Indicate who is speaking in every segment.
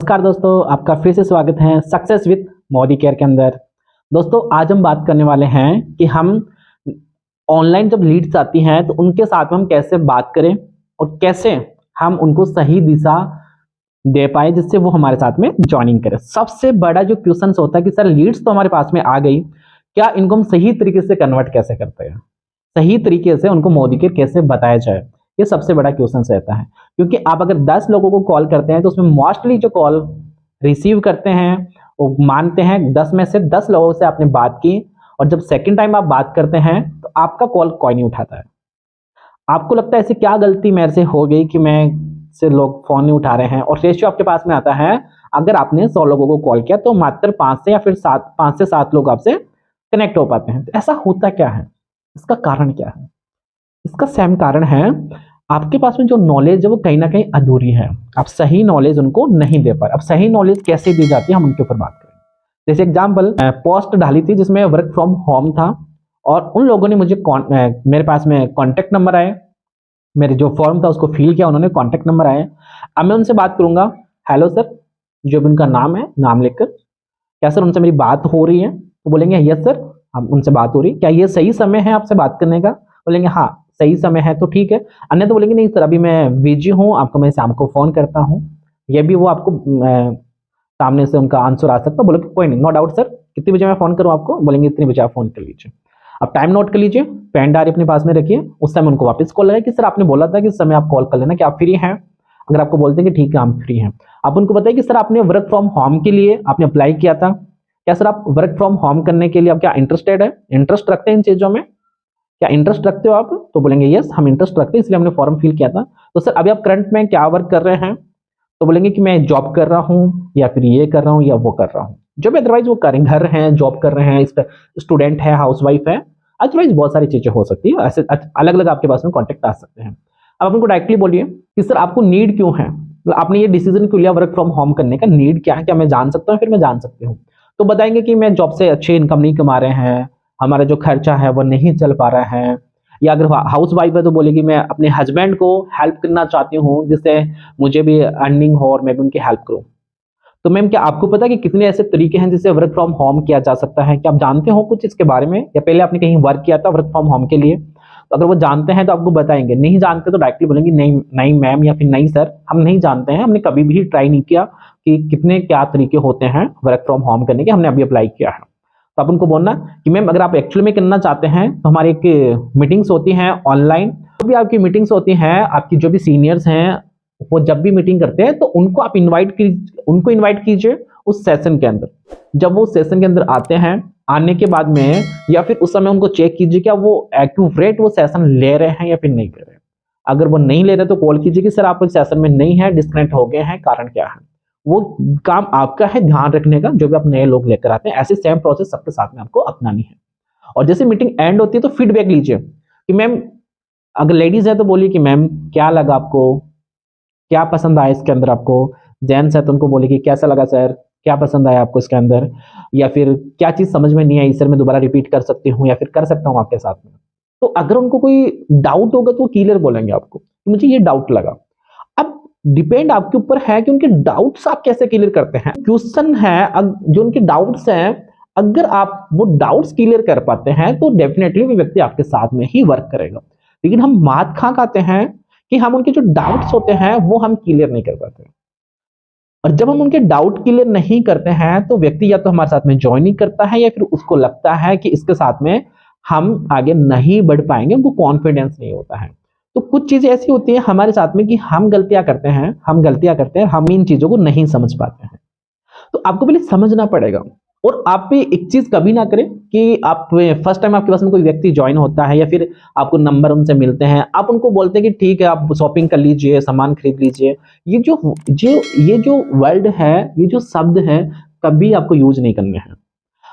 Speaker 1: नमस्कार दोस्तों, आपका फिर से स्वागत है सक्सेस विद मोदी केयर के अंदर। दोस्तों, आज हम बात करने वाले हैं कि हम ऑनलाइन जब लीड्स आती हैं तो उनके साथ में हम कैसे बात करें और कैसे हम उनको सही दिशा दे पाए जिससे वो हमारे साथ में ज्वाइनिंग करें। सबसे बड़ा जो क्वेश्चन होता है कि सर लीड्स तो हमारे पास में आ गई, क्या इनको हम सही तरीके से कन्वर्ट कैसे करते हैं, सही तरीके से उनको मोदी केयर कैसे बताया जाए। ये सबसे बड़ा क्वेश्चन रहता है, क्योंकि आप अगर 10 लोगों को कॉल करते हैं तो उसमें मोस्टली जो कॉल रिसीव करते हैं वो मानते हैं 10 में से 10 लोगों से आपने बात की, और जब सेकंड टाइम आप बात करते हैं तो आपका कॉल कोई नहीं उठाता है। आपको लगता है ऐसी क्या गलती मेरे से हो गई कि मैं से लोग फोन नहीं उठा रहे हैं, और रेशियो आपके पास में आता है अगर आपने 100 लोगों को कॉल किया तो मात्र 5 से या फिर 7 लोग आपसे कनेक्ट हो पाते हैं। तो ऐसा होता क्या है, इसका कारण क्या है? इसका सेम कारण है आपके पास में जो नॉलेज है वो कहीं ना कहीं अधूरी है। आप सही नॉलेज उनको नहीं दे पाए। अब सही नॉलेज कैसे दी जाती है हम उनके ऊपर बात करें। जैसे एग्जांपल, पोस्ट डाली थी जिसमें वर्क फ्रॉम होम था, और उन लोगों ने मुझे मेरे पास में कॉन्टेक्ट नंबर आए, मेरे जो फॉर्म था उसको फिल किया, उन्होंने कॉन्टेक्ट नंबर आए। अब मैं उनसे बात करूंगा, हेलो सर, जो भी उनका नाम है नाम लिखकर, क्या सर उनसे मेरी बात हो रही है? तो बोलेंगे यस सर, हम उनसे बात हो रही है। क्या ये सही समय है आपसे बात करने का? बोलेंगे हाँ सही समय है, तो ठीक है। अन्य तो बोलेंगे नहीं सर अभी मैं बिजी हूँ, आपको मैं शाम को फोन करता हूँ। ये भी वो आपको सामने से उनका आंसर आ सकता है। बोलो कोई नहीं, नो डाउट सर, कितने बजे मैं फोन करूँ आपको? बोलेंगे इतने बजे आप फोन कर लीजिए। अब टाइम नोट कर लीजिए, पेन डायरी अपने पास में रखिए। उस समय उनको वापस कॉल लगाए कि सर आपने बोला था कि इस समय आप कॉल कर लेना, क्या आप फ्री हैं? अगर आपको बोलते हैं कि ठीक है हम फ्री हैं, आप उनको बताइए कि सर आपने वर्क फ्रॉम होम के लिए आपने अप्लाई किया था, क्या सर आप वर्क फ्रॉम होम करने के लिए आप क्या इंटरेस्टेड है, इंटरेस्ट रखते हैं इन चीजों में? क्या इंटरेस्ट रखते हो आप? तो बोलेंगे यस हम इंटरेस्ट रखते हैं, इसलिए हमने फॉर्म फिल किया था। तो सर अभी आप करंट में क्या वर्क कर रहे हैं? तो बोलेंगे कि मैं जॉब कर रहा हूँ, या फिर ये कर रहा हूँ, या वो कर रहा हूँ, जो भी अदरवाइज वो करें, घर हैं, जॉब कर रहे हैं, स्टूडेंट है, हाउसवाइफ है, अदरवाइज बहुत सारी चीजें हो सकती है। ऐसे अलग अलग आपके पास में कॉन्टेक्ट आ सकते हैं। अब आप उनको डायरेक्टली बोलिए कि सर आपको नीड क्यों है, मतलब आपने ये डिसीजन क्यों लिया वर्क फ्रॉम होम करने का, नीड क्या है, क्या मैं जान सकता हूँ? फिर मैं जान सकती हूँ। तो बताएंगे कि मैं जॉब से अच्छी इनकम नहीं कमा रहे हैं, हमारा जो खर्चा है वो नहीं चल पा रहा है। या अगर हाउस वाइफ है तो बोलेगी मैं अपने हस्बैंड को हेल्प करना चाहती हूँ जिससे मुझे भी अर्निंग हो और मैं भी उनकी हेल्प करूँ। तो मैम क्या आपको पता है कि कितने ऐसे तरीके हैं जिससे वर्क फ्रॉम होम किया जा सकता है? क्या आप जानते हो कुछ इसके बारे में, या पहले आपने कहीं वर्क किया था वर्क फ्रॉम होम के लिए? तो अगर वो जानते हैं तो आपको बताएंगे, नहीं जानते तो डायरेक्टली बोलेंगे नहीं नहीं मैम, या फिर नहीं सर हम नहीं जानते हैं, हमने कभी भी ट्राई नहीं किया कि कितने क्या तरीके होते हैं वर्क फ्रॉम होम करने के, हमने अभी अप्लाई किया है। तो आप उनको बोलना कि मैम अगर आप एक्चुअली में करना चाहते हैं तो हमारी एक मीटिंग्स होती हैं ऑनलाइन, जो भी आपकी मीटिंग्स होती हैं, आपकी जो भी सीनियर्स हैं वो जब भी मीटिंग करते हैं तो उनको इनवाइट कीजिए उस सेशन के अंदर। जब वो सेशन के अंदर आते हैं, आने के बाद में या फिर उस समय उनको चेक कीजिए क्या वो एक्यूरेट वो सेशन ले रहे हैं या फिर नहीं ले रहे हैं। अगर वो नहीं ले रहे तो कॉल कीजिए कि सर आप इस सेशन में नहीं है, डिस्कनेक्ट हो गए हैं, कारण क्या है। वो काम आपका है ध्यान रखने का, जो भी आप नए लोग लेकर आते हैं। ऐसी सेम प्रोसेस सबके साथ में आपको अपनानी है। और जैसे मीटिंग एंड होती है तो फीडबैक लीजिए कि मैम, अगर लेडीज है तो बोलिए कि मैम क्या लगा आपको, क्या पसंद आया इसके अंदर आपको। जेंट्स है तो उनको बोलिए कि कैसा लगा सर, क्या पसंद आया आपको इसके अंदर, या फिर क्या चीज समझ में नहीं आई सर मैं दोबारा रिपीट कर सकती हूँ या फिर कर सकता हूँ आपके साथ में। तो अगर उनको कोई डाउट होगा तो वो क्लियर बोलेंगे आपको कि मुझे ये डाउट लगा। अब डिपेंड आपके ऊपर है कि उनके डाउट्स आप कैसे क्लियर करते हैं। क्वेश्चन है जो उनके डाउट्स हैं, अगर आप वो डाउट्स क्लियर कर पाते हैं तो डेफिनेटली वो व्यक्ति आपके साथ में ही वर्क करेगा। लेकिन हम मात खा खाते हैं कि हम उनके जो डाउट्स होते हैं वो हम क्लियर नहीं कर पाते, और जब हम उनके डाउट क्लियर नहीं करते हैं तो व्यक्ति या तो हमारे साथ में ज्वाइन नहीं करता है, या फिर उसको लगता है कि इसके साथ में हम आगे नहीं बढ़ पाएंगे, उनको कॉन्फिडेंस नहीं होता है। तो कुछ चीजें ऐसी होती है हमारे साथ में कि हम गलतियां करते हैं, हम इन चीजों को नहीं समझ पाते हैं। तो आपको पहले समझना पड़ेगा। और आप भी एक चीज कभी ना करें कि आप फर्स्ट टाइम आपके पास में कोई व्यक्ति ज्वाइन होता है या फिर आपको नंबर उनसे मिलते हैं, आप उनको बोलते हैं कि ठीक है आप शॉपिंग कर लीजिए, सामान खरीद लीजिए। ये जो वर्ड है, ये जो शब्द है, कभी आपको यूज नहीं करने हैं।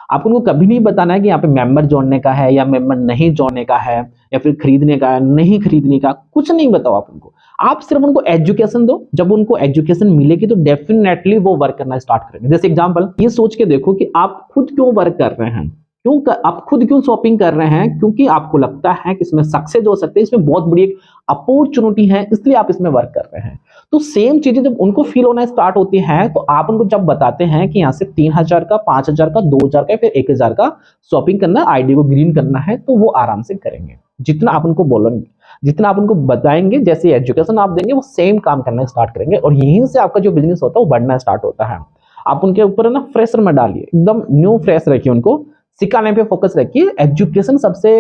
Speaker 1: आप उनको कभी नहीं बताना है कि यहाँ पे मेंबर जोड़ने का है या मेंबर नहीं जोड़ने का है, या फिर खरीदने का है नहीं खरीदने का, कुछ नहीं बताओ आप उनको। आप सिर्फ उनको एजुकेशन दो। जब उनको एजुकेशन मिलेगी तो डेफिनेटली वो वर्क करना स्टार्ट करेंगे। जैसे एग्जांपल ये सोच के देखो कि आप खुद क्यों वर्क कर रहे हैं। आप खुद क्यों शॉपिंग कर रहे हैं? क्योंकि आपको लगता है कि इसमें सक्सेस हो सकते हैं, इसमें बहुत बड़ी एक अपॉर्चुनिटी है, इसलिए आप इसमें वर्क कर रहे हैं। तो सेम चीजें जब उनको फील होना स्टार्ट होती हैं, तो आप उनको जब बताते हैं कि यहाँ से 3000 का, 5000 का, 2000 का, फिर 1000 का शॉपिंग करना, आईडी को ग्रीन करना है, तो वो आराम से करेंगे। जितना आप उनको बोलेंगे, जितना आप उनको बताएंगे, जैसे एजुकेशन आप देंगे, वो सेम काम करना स्टार्ट करेंगे और यहीं से आपका जो बिजनेस होता है वो बढ़ना स्टार्ट होता है। आप उनके ऊपर ना फ्रेशर में डालिए, एकदम न्यू फ्रेश रखिए, उनको सिखाने पे फोकस रखिए। एजुकेशन सबसे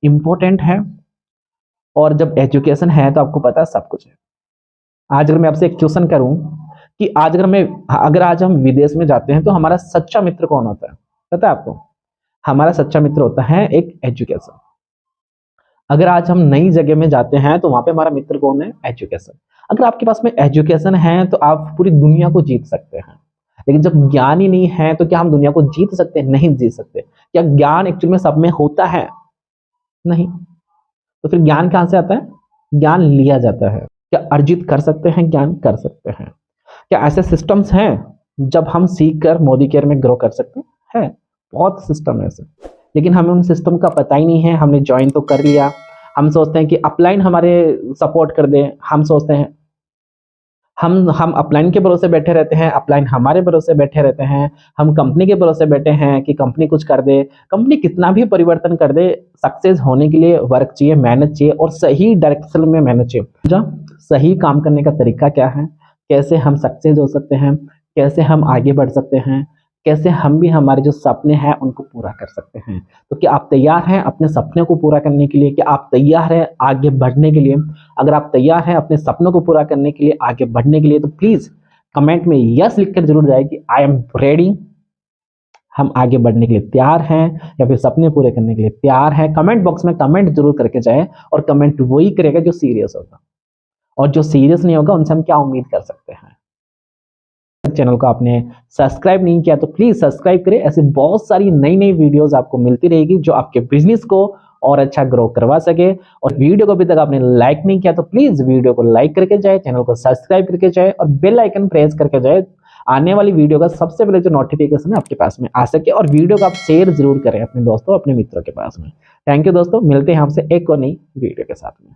Speaker 1: इंपॉर्टेंट है, और जब एजुकेशन है तो आपको पता है सब कुछ है। आज अगर मैं आपसे एक क्वेश्चन करूं कि अगर आज हम विदेश में जाते हैं तो हमारा सच्चा मित्र कौन होता है, पता है आपको? हमारा सच्चा मित्र होता है एक एजुकेशन। अगर आज हम नई जगह में जाते हैं तो वहां पे हमारा मित्र कौन है? एजुकेशन। अगर आपके पास में एजुकेशन है तो आप पूरी दुनिया को जीत सकते हैं, लेकिन जब ज्ञान ही नहीं है तो क्या हम दुनिया को जीत सकते हैं? नहीं जीत सकते। क्या ज्ञान एक्चुअली में सब में होता है? नहीं। तो फिर ज्ञान कहां से आता है? ज्ञान लिया जाता है। क्या अर्जित कर सकते हैं ज्ञान? कर सकते हैं। क्या ऐसे सिस्टम्स हैं जब हम सीख कर मोदी केयर में ग्रो कर सकते हैं? बहुत सिस्टम है ऐसे, लेकिन हमें उन सिस्टम का पता ही नहीं है। हमने ज्वाइन तो कर लिया, हम सोचते हैं कि अपलाइन हमारे सपोर्ट कर दे, हम सोचते हैं हम अपलाइन के भरोसे बैठे रहते हैं, अपलाइन हमारे भरोसे बैठे रहते हैं। हम कंपनी के भरोसे बैठे हैं कि कंपनी कुछ कर दे। कंपनी कितना भी परिवर्तन कर दे, सक्सेस होने के लिए वर्क चाहिए, मेहनत चाहिए, और सही डायरेक्शन में मेहनत चाहिए। जो सही काम करने का तरीका क्या है, कैसे हम सक्सेस हो सकते हैं, कैसे हम आगे बढ़ सकते हैं, कैसे हम भी हमारे जो सपने हैं उनको पूरा कर सकते हैं। तो क्या आप तैयार हैं अपने सपने को पूरा करने के लिए? क्या आप तैयार हैं आगे बढ़ने के लिए? अगर आप तैयार हैं अपने सपनों को पूरा करने के लिए, आगे बढ़ने के लिए, तो प्लीज कमेंट में यस लिखकर जरूर जाए कि आई एम रेडी। हम आगे बढ़ने के लिए तैयार हैं या फिर सपने पूरे करने के लिए तैयार हैं। कमेंट बॉक्स में कमेंट जरूर करके जाए, और कमेंट वही करेगा जो सीरियस होगा, और जो सीरियस नहीं होगा उनसे हम क्या उम्मीद कर सकते हैं। चैनल को आपने सब्सक्राइब नहीं किया तो प्लीज सब्सक्राइब करें। ऐसे बहुत सारी नई नई वीडियोस आपको मिलती रहेगी जो आपके बिजनेस को और अच्छा ग्रो करवा सके। और वीडियो को अभी तक आपने लाइक नहीं किया तो प्लीज वीडियो को लाइक करके जाए, चैनल को सब्सक्राइब करके जाए, और बेल आइकन प्रेस करके जाए, आने वाली वीडियो का सबसे पहले जो नोटिफिकेशन है आपके पास में आ सके। और वीडियो को आप शेयर जरूर करें अपने दोस्तों, अपने मित्रों के पास में। थैंक यू दोस्तों, मिलते हैं आपसे एक और नई वीडियो के साथ में।